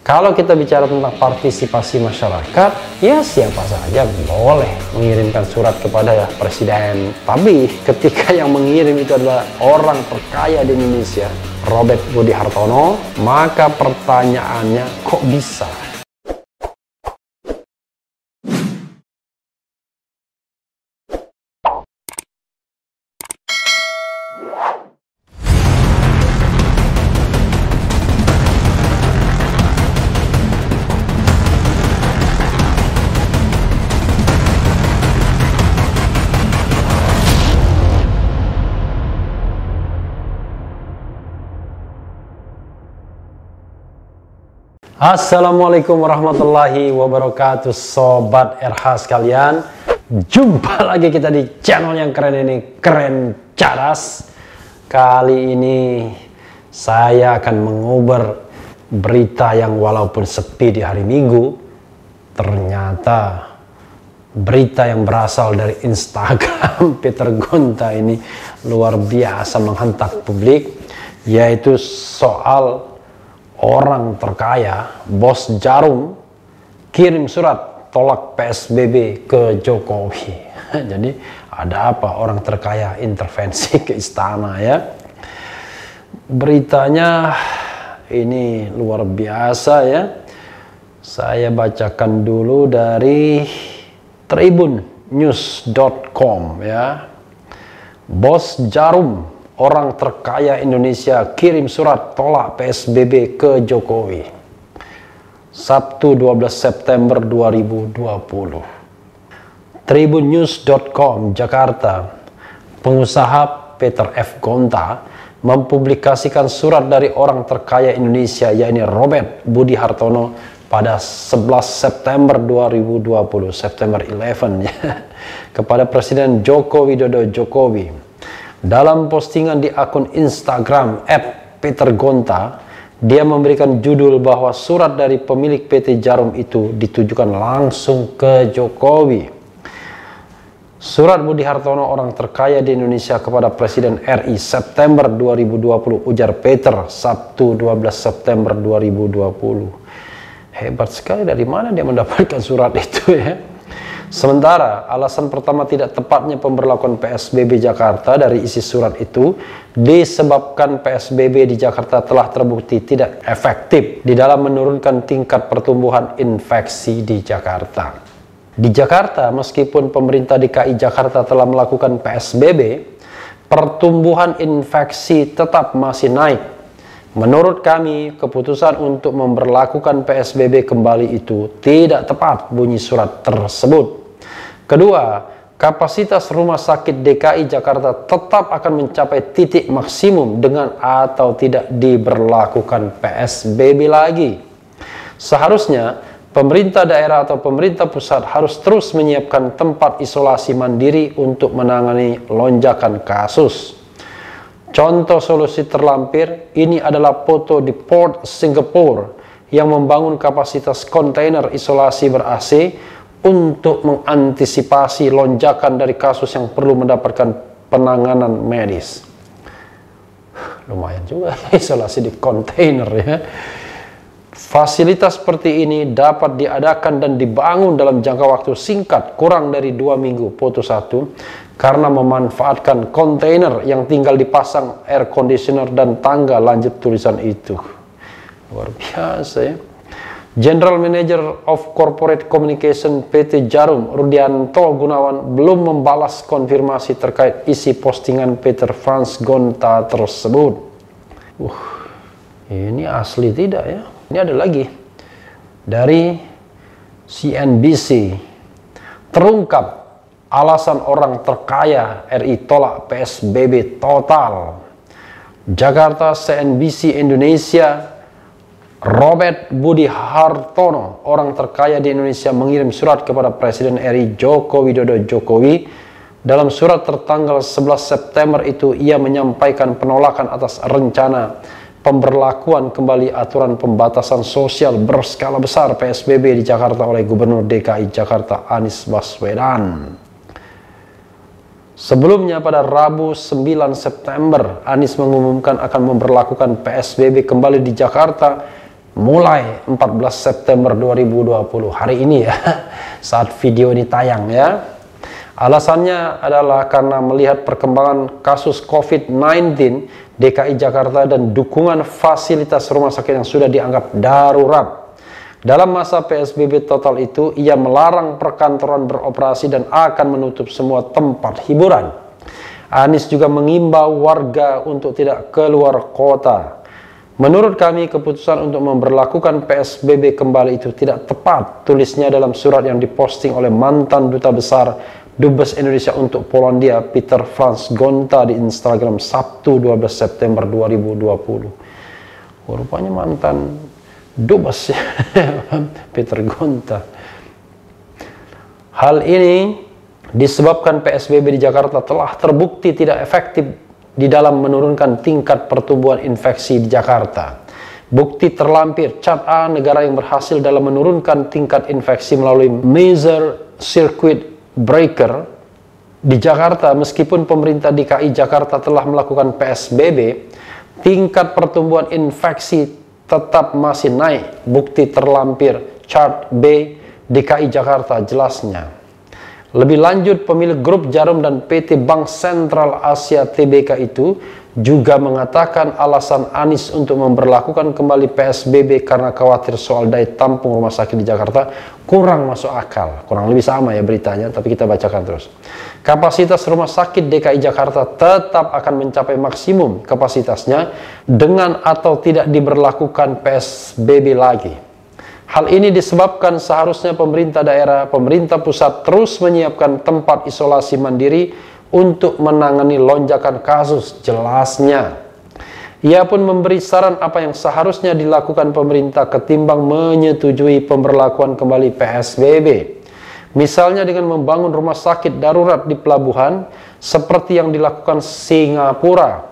Kalau kita bicara tentang partisipasi masyarakat, ya siapa saja boleh mengirimkan surat kepada presiden. Tapi ketika yang mengirim itu adalah orang terkaya di Indonesia, Robert Budi Hartono, maka pertanyaannya kok bisa? Assalamualaikum warahmatullahi wabarakatuh, Sobat RH sekalian. Jumpa lagi kita di channel yang keren ini, Keren Cadas. Kali ini saya akan menguber berita yang walaupun sepi di hari Minggu, ternyata berita yang berasal dari Instagram Peter Gonta ini luar biasa menghentak publik, yaitu soal orang terkaya, Bos Jarum, kirim surat tolak PSBB ke Jokowi. Jadi ada apa orang terkaya intervensi ke istana ya? Beritanya ini luar biasa ya. Saya bacakan dulu dari tribunnews.com ya. Bos Jarum, orang terkaya Indonesia, kirim surat tolak PSBB ke Jokowi. Sabtu 12 September 2020. Tribunnews.com Jakarta. Pengusaha Peter F. Gonta mempublikasikan surat dari orang terkaya Indonesia, yaitu Robert Budi Hartono, pada 11 September 2020, September 11 ya, kepada Presiden Joko Widodo Jokowi. Dalam postingan di akun Instagram @petergonta, dia memberikan judul bahwa surat dari pemilik PT Jarum itu ditujukan langsung ke Jokowi. Surat Budi Hartono, orang terkaya di Indonesia, kepada Presiden RI September 2020, ujar Peter, Sabtu 12 September 2020. Hebat sekali, dari mana dia mendapatkan surat itu ya? Sementara alasan pertama tidak tepatnya pemberlakuan PSBB Jakarta dari isi surat itu disebabkan PSBB di Jakarta telah terbukti tidak efektif di dalam menurunkan tingkat pertumbuhan infeksi di Jakarta. Di Jakarta, meskipun pemerintah DKI Jakarta telah melakukan PSBB, pertumbuhan infeksi tetap masih naik. Menurut kami, keputusan untuk memberlakukan PSBB kembali itu tidak tepat, bunyi surat tersebut. Kedua, kapasitas rumah sakit DKI Jakarta tetap akan mencapai titik maksimum dengan atau tidak diberlakukan PSBB lagi. Seharusnya, pemerintah daerah atau pemerintah pusat harus terus menyiapkan tempat isolasi mandiri untuk menangani lonjakan kasus. Contoh solusi terlampir ini adalah foto di Port Singapore yang membangun kapasitas kontainer isolasi ber-AC untuk mengantisipasi lonjakan dari kasus yang perlu mendapatkan penanganan medis. Lumayan juga isolasi di kontainer ya. Fasilitas seperti ini dapat diadakan dan dibangun dalam jangka waktu singkat, kurang dari 2 minggu, foto 1, karena memanfaatkan kontainer yang tinggal dipasang air conditioner dan tangga, lanjut tulisan itu. Luar biasa ya. General Manager of Corporate Communication PT Jarum, Rudianto Gunawan, belum membalas konfirmasi terkait isi postingan Peter Franz Gonta tersebut. Ini asli tidak ya? Ini ada lagi dari CNBC. Terungkap alasan orang terkaya RI tolak PSBB total. Jakarta, CNBC Indonesia. Robert Budi Hartono, orang terkaya di Indonesia, mengirim surat kepada Presiden RI Joko Widodo Jokowi. Dalam surat tertanggal 11 September itu, ia menyampaikan penolakan atas rencana pemberlakuan kembali aturan pembatasan sosial berskala besar PSBB di Jakarta oleh Gubernur DKI Jakarta Anies Baswedan. Sebelumnya pada Rabu 9 September, Anies mengumumkan akan memberlakukan PSBB kembali di Jakarta mulai 14 September 2020 hari ini ya, saat video ini tayang ya. Alasannya adalah karena melihat perkembangan kasus COVID-19 DKI Jakarta dan dukungan fasilitas rumah sakit yang sudah dianggap darurat. Dalam masa PSBB total itu, ia melarang perkantoran beroperasi dan akan menutup semua tempat hiburan. Anies juga mengimbau warga untuk tidak keluar kota. Menurut kami, keputusan untuk memberlakukan PSBB kembali itu tidak tepat, tulisnya dalam surat yang diposting oleh mantan Duta Besar Dubes Indonesia untuk Polandia, Peter Franz Gonta di Instagram Sabtu 12 September 2020. Rupanya mantan Dubes ya, Peter Gonta. Hal ini disebabkan PSBB di Jakarta telah terbukti tidak efektif di dalam menurunkan tingkat pertumbuhan infeksi di Jakarta. Bukti terlampir, cat A negara yang berhasil dalam menurunkan tingkat infeksi melalui major circuit breaker di Jakarta. Meskipun pemerintah DKI Jakarta telah melakukan PSBB, tingkat pertumbuhan infeksi tetap masih naik. Bukti terlampir, chart B DKI Jakarta jelasnya. Lebih lanjut, pemilik grup Jarum dan PT Bank Sentral Asia Tbk itu juga mengatakan alasan Anies untuk memberlakukan kembali PSBB karena khawatir soal daya tampung rumah sakit di Jakarta kurang masuk akal. Kurang lebih sama ya beritanya, tapi kita bacakan terus. Kapasitas rumah sakit DKI Jakarta tetap akan mencapai maksimum kapasitasnya dengan atau tidak diberlakukan PSBB lagi. Hal ini disebabkan seharusnya pemerintah daerah, pemerintah pusat terus menyiapkan tempat isolasi mandiri untuk menangani lonjakan kasus, jelasnya. Ia pun memberi saran apa yang seharusnya dilakukan pemerintah ketimbang menyetujui pemberlakuan kembali PSBB. Misalnya dengan membangun rumah sakit darurat di pelabuhan seperti yang dilakukan Singapura.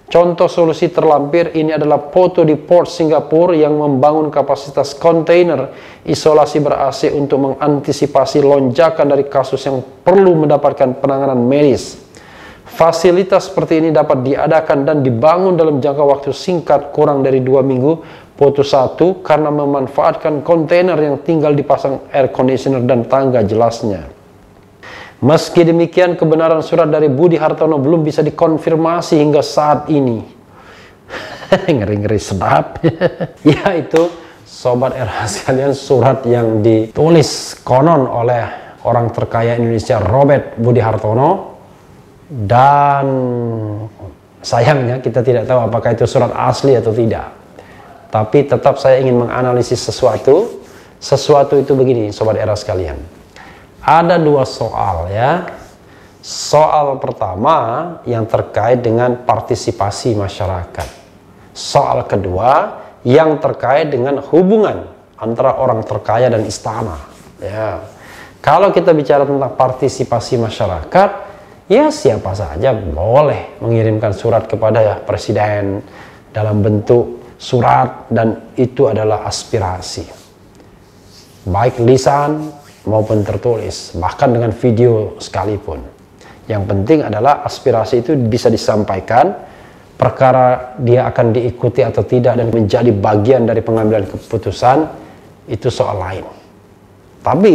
Contoh solusi terlampir ini adalah foto di Port Singapura yang membangun kapasitas kontainer isolasi ber-AC untuk mengantisipasi lonjakan dari kasus yang perlu mendapatkan penanganan medis. Fasilitas seperti ini dapat diadakan dan dibangun dalam jangka waktu singkat kurang dari 2 minggu. Foto 1 karena memanfaatkan kontainer yang tinggal dipasang air conditioner dan tangga, jelasnya. Meski demikian, kebenaran surat dari Budi Hartono belum bisa dikonfirmasi hingga saat ini. Ngeri-ngeri sedap. Yaitu, Sobat Era sekalian, surat yang ditulis konon oleh orang terkaya Indonesia Robert Budi Hartono. Dan sayangnya kita tidak tahu apakah itu surat asli atau tidak. Tapi tetap saya ingin menganalisis sesuatu. Sesuatu itu begini, Sobat Era sekalian. Ada 2 soal ya. Soal pertama yang terkait dengan partisipasi masyarakat. Soal kedua yang terkait dengan hubungan antara orang terkaya dan istana. Ya. Kalau kita bicara tentang partisipasi masyarakat, ya siapa saja boleh mengirimkan surat kepada presiden dalam bentuk surat dan itu adalah aspirasi. Baik lisan maupun tertulis, bahkan dengan video sekalipun. Yang penting adalah aspirasi itu bisa disampaikan, perkara dia akan diikuti atau tidak dan menjadi bagian dari pengambilan keputusan, itu soal lain. Tapi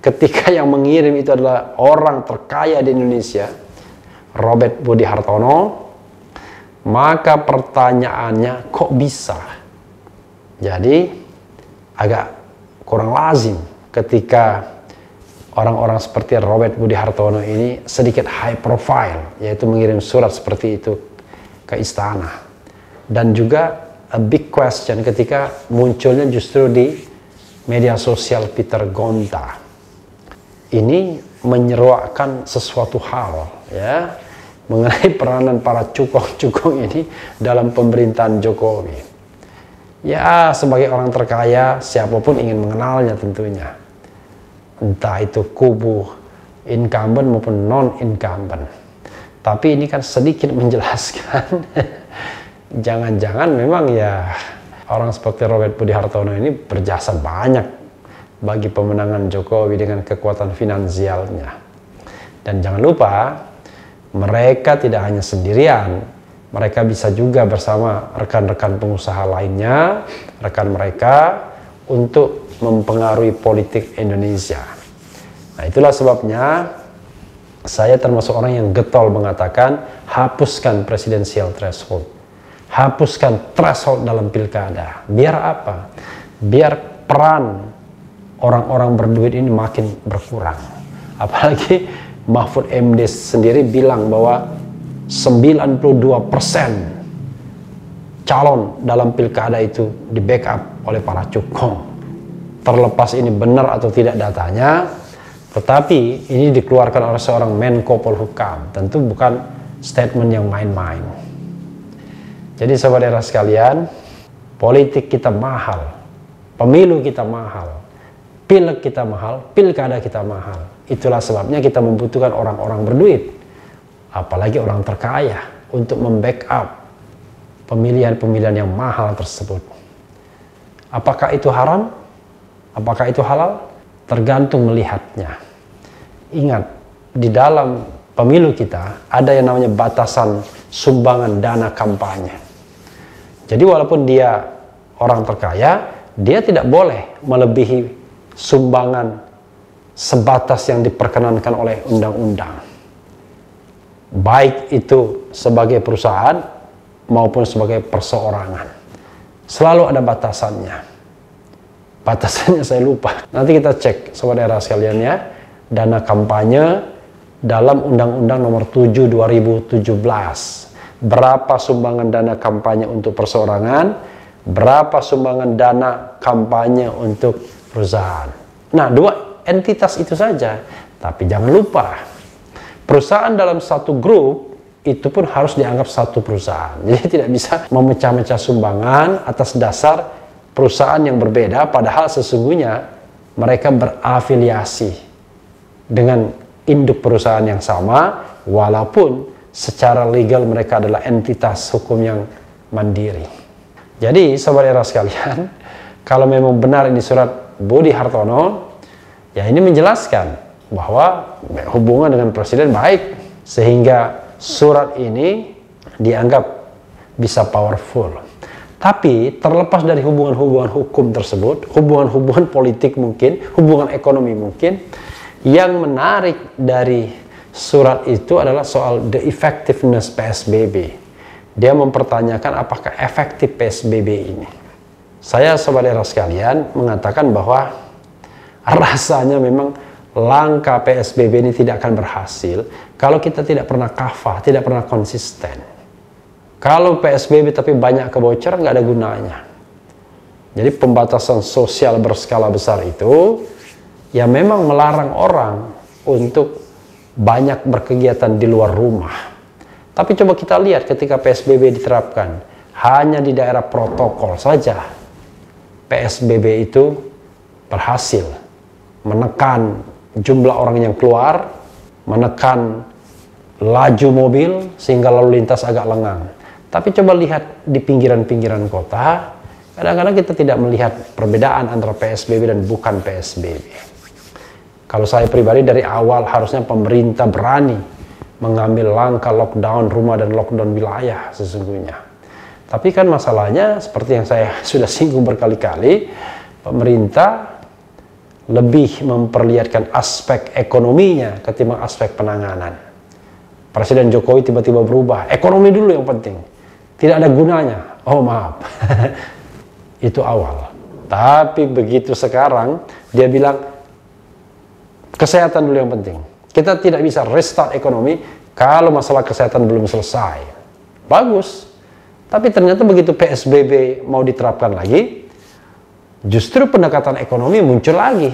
ketika yang mengirim itu adalah orang terkaya di Indonesia, Robert Budi Hartono, maka pertanyaannya kok bisa? Jadi agak kurang lazim ketika orang-orang seperti Robert Budi Hartono ini sedikit high profile, yaitu mengirim surat seperti itu ke istana. Dan juga a big question ketika munculnya justru di media sosial Peter Gonta. Ini menyeruakan sesuatu hal ya mengenai peranan para cukong-cukong ini dalam pemerintahan Jokowi. Ya, sebagai orang terkaya, siapapun ingin mengenalnya tentunya. Entah itu kubu incumbent maupun non-incumbent. Tapi ini kan sedikit menjelaskan, jangan-jangan memang ya orang seperti Robert Budi Hartono ini berjasa banyak bagi pemenangan Jokowi dengan kekuatan finansialnya. Dan jangan lupa, mereka tidak hanya sendirian, mereka bisa juga bersama rekan-rekan pengusaha lainnya, rekan mereka, untuk mempengaruhi politik Indonesia. Nah, itulah sebabnya saya termasuk orang yang getol mengatakan hapuskan presidensial threshold. Hapuskan threshold dalam pilkada. Biar apa? Biar peran orang-orang berduit ini makin berkurang. Apalagi Mahfud MD sendiri bilang bahwa 92% calon dalam pilkada itu di backup oleh para cukong. Terlepas ini benar atau tidak datanya, tetapi ini dikeluarkan oleh seorang Menko Polhukam. Tentu bukan statement yang main-main. Jadi saudara sekalian, politik kita mahal, pemilu kita mahal, pileg kita mahal, pilkada kita mahal. Itulah sebabnya kita membutuhkan orang-orang berduit, apalagi orang terkaya, untuk membackup pemilihan-pemilihan yang mahal tersebut. Apakah itu haram? Apakah itu halal? Tergantung melihatnya. Ingat, di dalam pemilu kita ada yang namanya batasan sumbangan dana kampanye. Jadi walaupun dia orang terkaya, dia tidak boleh melebihi sumbangan sebatas yang diperkenankan oleh undang-undang. Baik itu sebagai perusahaan maupun sebagai perseorangan. Selalu ada batasannya. Batasannya saya lupa. Nanti kita cek saudara sekalian ya. Dana kampanye dalam Undang-Undang Nomor 7 2017. Berapa sumbangan dana kampanye untuk perseorangan, berapa sumbangan dana kampanye untuk perusahaan. Nah, dua entitas itu saja. Tapi jangan lupa, perusahaan dalam satu grup itu pun harus dianggap satu perusahaan. Jadi tidak bisa memecah-mecah sumbangan atas dasar perusahaan yang berbeda, padahal sesungguhnya mereka berafiliasi dengan induk perusahaan yang sama, walaupun secara legal mereka adalah entitas hukum yang mandiri. Jadi saudara sekalian, kalau memang benar ini surat Budi Hartono, ya ini menjelaskan bahwa hubungan dengan presiden baik, sehingga surat ini dianggap bisa powerful. Tapi terlepas dari hubungan-hubungan hukum tersebut, hubungan-hubungan politik mungkin, hubungan ekonomi mungkin, yang menarik dari surat itu adalah soal the effectiveness PSBB. Dia mempertanyakan apakah efektif PSBB ini. Saya saudara sekalian mengatakan bahwa rasanya memang langkah PSBB ini tidak akan berhasil kalau kita tidak pernah kafah, tidak pernah konsisten. Kalau PSBB tapi banyak kebocoran, nggak ada gunanya. Jadi pembatasan sosial berskala besar itu ya memang melarang orang untuk banyak berkegiatan di luar rumah. Tapi coba kita lihat ketika PSBB diterapkan, hanya di daerah protokol saja PSBB itu berhasil menekan jumlah orang yang keluar, menekan laju mobil sehingga lalu lintas agak lengang. Tapi coba lihat di pinggiran-pinggiran kota, kadang-kadang kita tidak melihat perbedaan antara PSBB dan bukan PSBB. Kalau saya pribadi dari awal harusnya pemerintah berani mengambil langkah lockdown rumah dan lockdown wilayah sesungguhnya. Tapi kan masalahnya seperti yang saya sudah singgung berkali-kali, pemerintah lebih memperlihatkan aspek ekonominya ketimbang aspek penanganan. Presiden Jokowi tiba-tiba berubah, ekonomi dulu yang penting, tidak ada gunanya. Oh maaf, itu awal. Tapi begitu sekarang dia bilang kesehatan dulu yang penting. Kita tidak bisa restart ekonomi kalau masalah kesehatan belum selesai. Bagus. Tapi ternyata begitu PSBB mau diterapkan lagi, justru pendekatan ekonomi muncul lagi.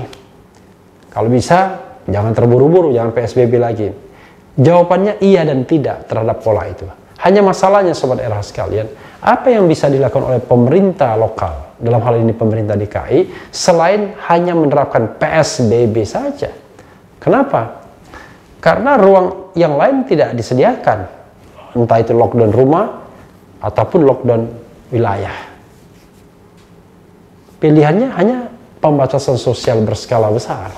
Kalau bisa, jangan terburu-buru, jangan PSBB lagi. Jawabannya iya dan tidak terhadap pola itu. Hanya masalahnya sobat era sekalian, apa yang bisa dilakukan oleh pemerintah lokal, dalam hal ini pemerintah DKI, selain hanya menerapkan PSBB saja. Kenapa? Karena ruang yang lain tidak disediakan. Entah itu lockdown rumah ataupun lockdown wilayah. Pilihannya hanya pembatasan sosial berskala besar.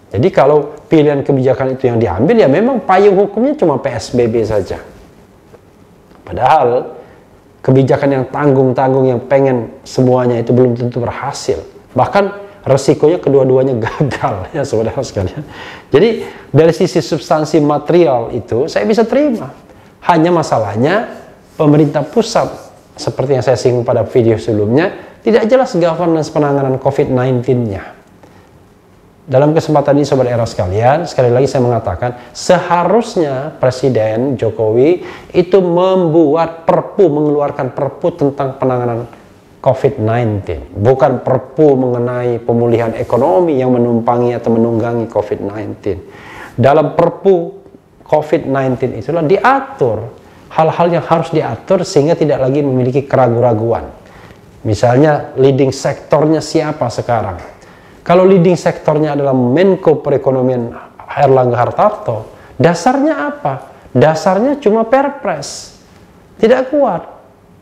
Jadi kalau pilihan kebijakan itu yang diambil, ya memang payung hukumnya cuma PSBB saja. Padahal kebijakan yang tanggung-tanggung yang pengen semuanya itu belum tentu berhasil. Bahkan resikonya kedua-duanya gagal ya saudara sekalian. Jadi dari sisi substansi material itu saya bisa terima. Hanya masalahnya pemerintah pusat seperti yang saya singgung pada video sebelumnya tidak jelas governance penanganan COVID-19-nya. Dalam kesempatan ini Sobat Era sekalian, sekali lagi saya mengatakan seharusnya Presiden Jokowi itu mengeluarkan perpu tentang penanganan COVID-19, bukan perpu mengenai pemulihan ekonomi yang menumpangi atau menunggangi COVID-19. Dalam perpu COVID-19 itulah diatur hal-hal yang harus diatur sehingga tidak lagi memiliki keraguan-raguan. Misalnya leading sektornya siapa sekarang? Kalau leading sektornya adalah Menko Perekonomian Airlangga Hartarto, dasarnya apa? Dasarnya cuma Perpres, tidak kuat.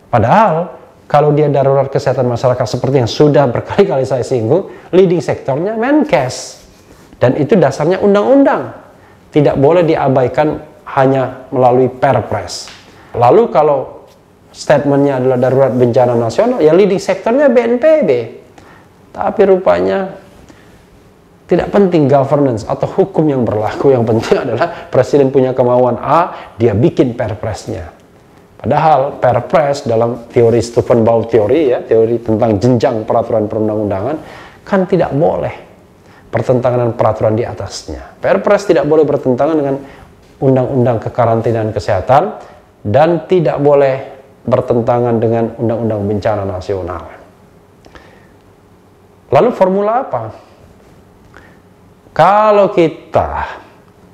Padahal kalau dia darurat kesehatan masyarakat seperti yang sudah berkali-kali saya singgung, leading sektornya Menkes, dan itu dasarnya undang-undang, tidak boleh diabaikan hanya melalui Perpres. Lalu kalau statementnya adalah darurat bencana nasional, ya leading sektornya BNPB. Tapi rupanya tidak penting governance atau hukum yang berlaku, yang penting adalah presiden punya kemauan A, dia bikin perpresnya. Padahal perpres dalam teori Stephen Bau teori ya, teori tentang jenjang peraturan perundang-undangan kan tidak boleh bertentangan dengan peraturan di atasnya. Perpres tidak boleh bertentangan dengan undang-undang kekarantinaan kesehatan dan tidak boleh bertentangan dengan undang-undang bencana nasional. Lalu formula apa? Kalau kita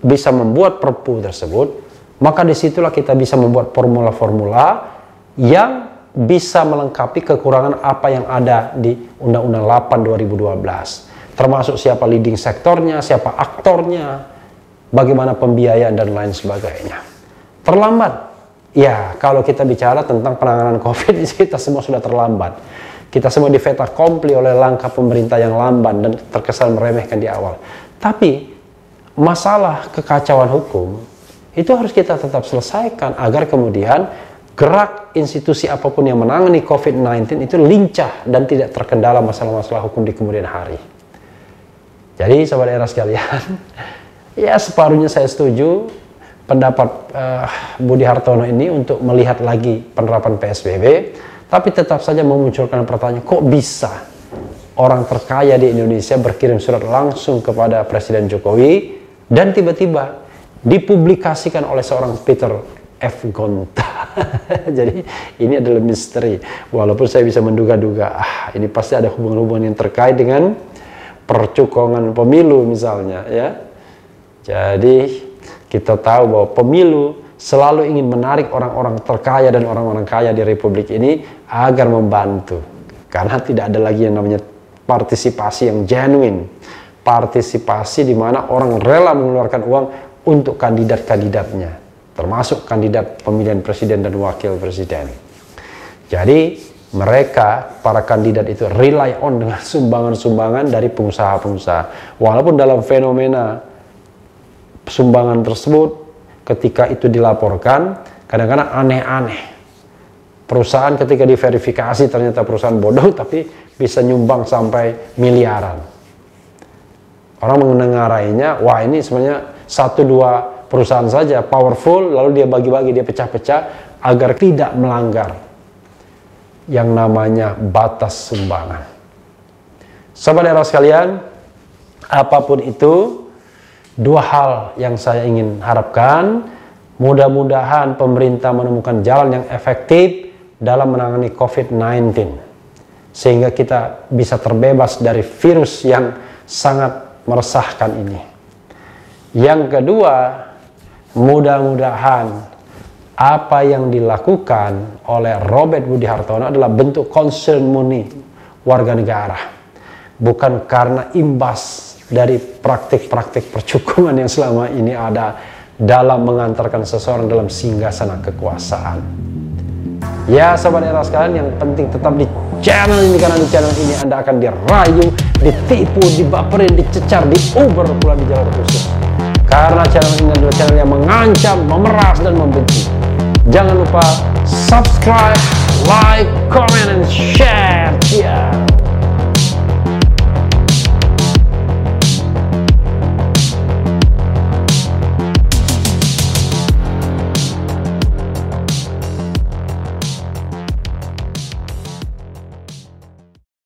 bisa membuat perpu tersebut, maka disitulah kita bisa membuat formula-formula yang bisa melengkapi kekurangan apa yang ada di Undang-Undang 8 2012. Termasuk siapa leading sektornya, siapa aktornya, bagaimana pembiayaan dan lain sebagainya. Terlambat? Ya, kalau kita bicara tentang penanganan COVID, kita semua sudah terlambat. Kita semua di fait accompli oleh langkah pemerintah yang lamban dan terkesan meremehkan di awal. Tapi masalah kekacauan hukum itu harus kita tetap selesaikan agar kemudian gerak institusi apapun yang menangani COVID-19 itu lincah dan tidak terkendala masalah-masalah hukum di kemudian hari. Jadi Sobat Era sekalian, ya separuhnya saya setuju pendapat Budi Hartono ini untuk melihat lagi penerapan PSBB, tapi tetap saja memunculkan pertanyaan, kok bisa orang terkaya di Indonesia berkirim surat langsung kepada Presiden Jokowi dan tiba-tiba dipublikasikan oleh seorang Peter F. Gonta. Jadi ini adalah misteri. Walaupun saya bisa menduga-duga, ini pasti ada hubungan-hubungan yang terkait dengan percukongan pemilu misalnya ya. Jadi kita tahu bahwa pemilu selalu ingin menarik orang-orang terkaya dan orang-orang kaya di Republik ini agar membantu. Karena tidak ada lagi yang namanya partisipasi yang genuine, partisipasi di mana orang rela mengeluarkan uang untuk kandidat-kandidatnya, termasuk kandidat pemilihan presiden dan wakil presiden. Jadi mereka, para kandidat itu rely on dengan sumbangan-sumbangan dari pengusaha-pengusaha. Walaupun dalam fenomena sumbangan tersebut ketika itu dilaporkan, kadang-kadang aneh-aneh. Perusahaan ketika diverifikasi ternyata perusahaan bodoh tapi bisa nyumbang sampai miliaran. Orang mengengarainya, wah ini sebenarnya 1-2 perusahaan saja powerful, lalu dia bagi-bagi, dia pecah-pecah agar tidak melanggar yang namanya batas sumbangan. Sobat Era sekalian, apapun itu, 2 hal yang saya ingin harapkan, mudah-mudahan pemerintah menemukan jalan yang efektif dalam menangani COVID-19 sehingga kita bisa terbebas dari virus yang sangat meresahkan ini. Yang kedua, mudah-mudahan apa yang dilakukan oleh Robert Budi Hartono adalah bentuk concern murni warga negara, bukan karena imbas dari praktik-praktik percukungan yang selama ini ada dalam mengantarkan seseorang dalam singgasana kekuasaan. Ya Sobat Era sekalian, yang penting tetap di channel ini, karena di channel ini Anda akan dirayu, ditipu, dibaperin, dicecar, diuber pula di jalur khusus. Karena channel ini adalah channel yang mengancam, memeras, dan membenci. Jangan lupa subscribe, like, comment, and share. Yeah.